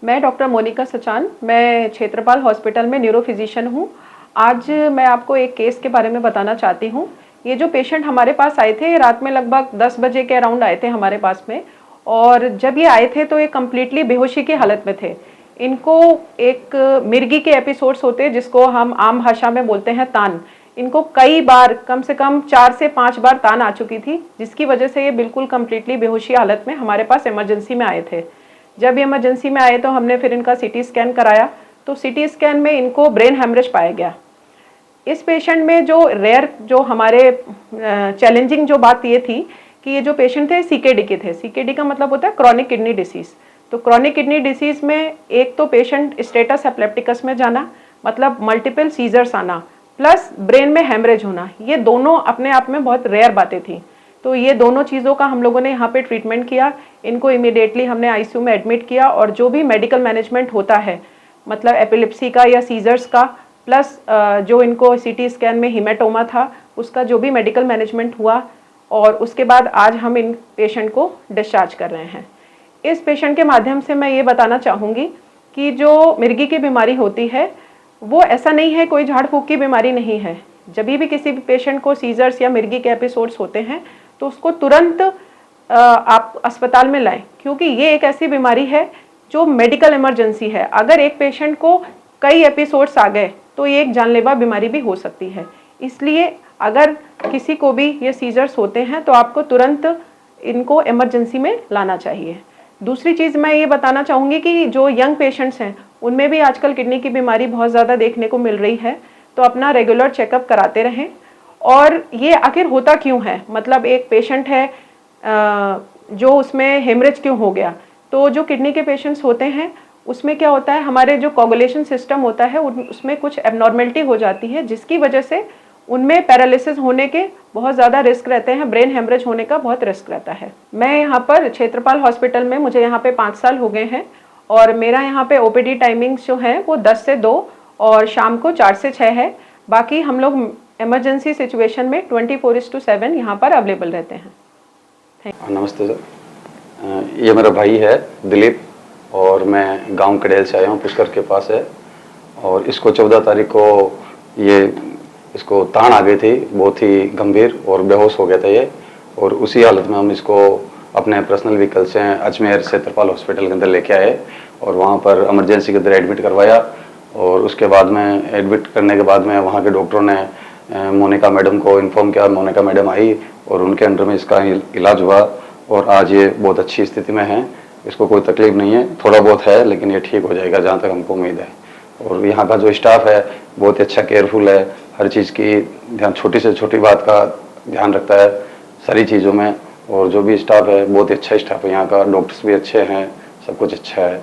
मैं डॉक्टर मोनिका सचान, मैं क्षेत्रपाल हॉस्पिटल में न्यूरो फिजिशियन हूँ। आज मैं आपको एक केस के बारे में बताना चाहती हूँ। ये जो पेशेंट हमारे पास आए थे, रात में लगभग 10 बजे के अराउंड आए थे हमारे पास में। और जब ये आए थे तो ये कम्प्लीटली बेहोशी की हालत में थे। इनको एक मिर्गी के एपिसोड्स होते हैं, जिसको हम आम भाषा में बोलते हैं तान। इनको कई बार, कम से कम 4 से 5 बार तान आ चुकी थी, जिसकी वजह से ये बिल्कुल कम्प्लीटली बेहोशी हालत में हमारे पास इमरजेंसी में आए थे। जब ये इमरजेंसी में आए तो हमने फिर इनका सीटी स्कैन कराया, तो सीटी स्कैन में इनको ब्रेन हेमरेज पाया गया। इस पेशेंट में जो रेयर, जो हमारे चैलेंजिंग जो बात ये थी कि ये जो पेशेंट थे सीकेडी के थे। सीकेडी का मतलब होता है क्रॉनिक किडनी डिसीज। तो क्रॉनिक किडनी डिसीज में एक तो पेशेंट स्टेटस एप्लेप्टिकस में जाना, मतलब मल्टीपल सीजर्स आना, प्लस ब्रेन में हेमरेज होना, ये दोनों अपने आप में बहुत रेयर बातें थी। तो ये दोनों चीज़ों का हम लोगों ने यहाँ पे ट्रीटमेंट किया। इनको इमीडिएटली हमने आईसीयू में एडमिट किया, और जो भी मेडिकल मैनेजमेंट होता है, मतलब एपिलेप्सी का या सीजर्स का, प्लस जो इनको सीटी स्कैन में हीमेटोमा था उसका जो भी मेडिकल मैनेजमेंट हुआ, और उसके बाद आज हम इन पेशेंट को डिस्चार्ज कर रहे हैं। इस पेशेंट के माध्यम से मैं ये बताना चाहूँगी कि जो मिर्गी की बीमारी होती है वो ऐसा नहीं है, कोई झाड़ फूँक की बीमारी नहीं है। जब भी किसी भी पेशेंट को सीजर्स या मिर्गी के एपिसोड्स होते हैं तो उसको तुरंत आप अस्पताल में लाएं, क्योंकि ये एक ऐसी बीमारी है जो मेडिकल इमरजेंसी है। अगर एक पेशेंट को कई एपिसोड्स आ गए तो ये एक जानलेवा बीमारी भी हो सकती है। इसलिए अगर किसी को भी ये सीजर्स होते हैं तो आपको तुरंत इनको इमरजेंसी में लाना चाहिए। दूसरी चीज़ मैं ये बताना चाहूँगी कि जो यंग पेशेंट्स हैं उनमें भी आजकल किडनी की बीमारी बहुत ज़्यादा देखने को मिल रही है, तो अपना रेगुलर चेकअप कराते रहें। और ये आखिर होता क्यों है, मतलब एक पेशेंट है जो उसमें हेमरेज क्यों हो गया। तो जो किडनी के पेशेंट्स होते हैं उसमें क्या होता है, हमारे जो कोगुलेशन सिस्टम होता है उसमें कुछ एबनॉर्मेलिटी हो जाती है, जिसकी वजह से उनमें पैरालिसिस होने के बहुत ज़्यादा रिस्क रहते हैं, ब्रेन हेमरेज होने का बहुत रिस्क रहता है। मैं यहाँ पर क्षेत्रपाल हॉस्पिटल में, मुझे यहाँ पे 5 साल हो गए हैं, और मेरा यहाँ पे ओपीडी टाइमिंग्स जो है वो 10 से 2 और शाम को 4 से 6 है। बाकी हम लोग इमरजेंसी सिचुएशन में 24/7 यहाँ पर अवेलेबल रहते हैं। नमस्ते सर, ये मेरा भाई है दिलीप, और मैं गांव कड़ेल से आया हूँ, पुष्कर के पास है। और इसको 14 तारीख को इसको तान आ गई थी, बहुत ही गंभीर, और बेहोश हो गया था ये। और उसी हालत में हम इसको अपने पर्सनल व्हीकल से अजमेर क्षेत्रपाल हॉस्पिटल के अंदर लेके आए, और वहाँ पर इमरजेंसी के अंदर एडमिट करवाया। और उसके बाद में एडमिट करने के बाद में वहाँ के डॉक्टरों ने मोनिका मैडम को इन्फॉर्म किया। मोनिका मैडम आई और उनके अंडर में इसका इलाज हुआ, और आज ये बहुत अच्छी स्थिति में है। इसको कोई तकलीफ नहीं है, थोड़ा बहुत है लेकिन ये ठीक हो जाएगा जहाँ तक हमको उम्मीद है। और यहाँ का जो स्टाफ है बहुत ही अच्छा, केयरफुल है, हर चीज़ की ध्यान, छोटी से छोटी बात का ध्यान रखता है सारी चीज़ों में। और जो भी स्टाफ है बहुत ही अच्छा स्टाफ है यहाँ का, डॉक्टर्स भी अच्छे हैं, सब कुछ अच्छा है।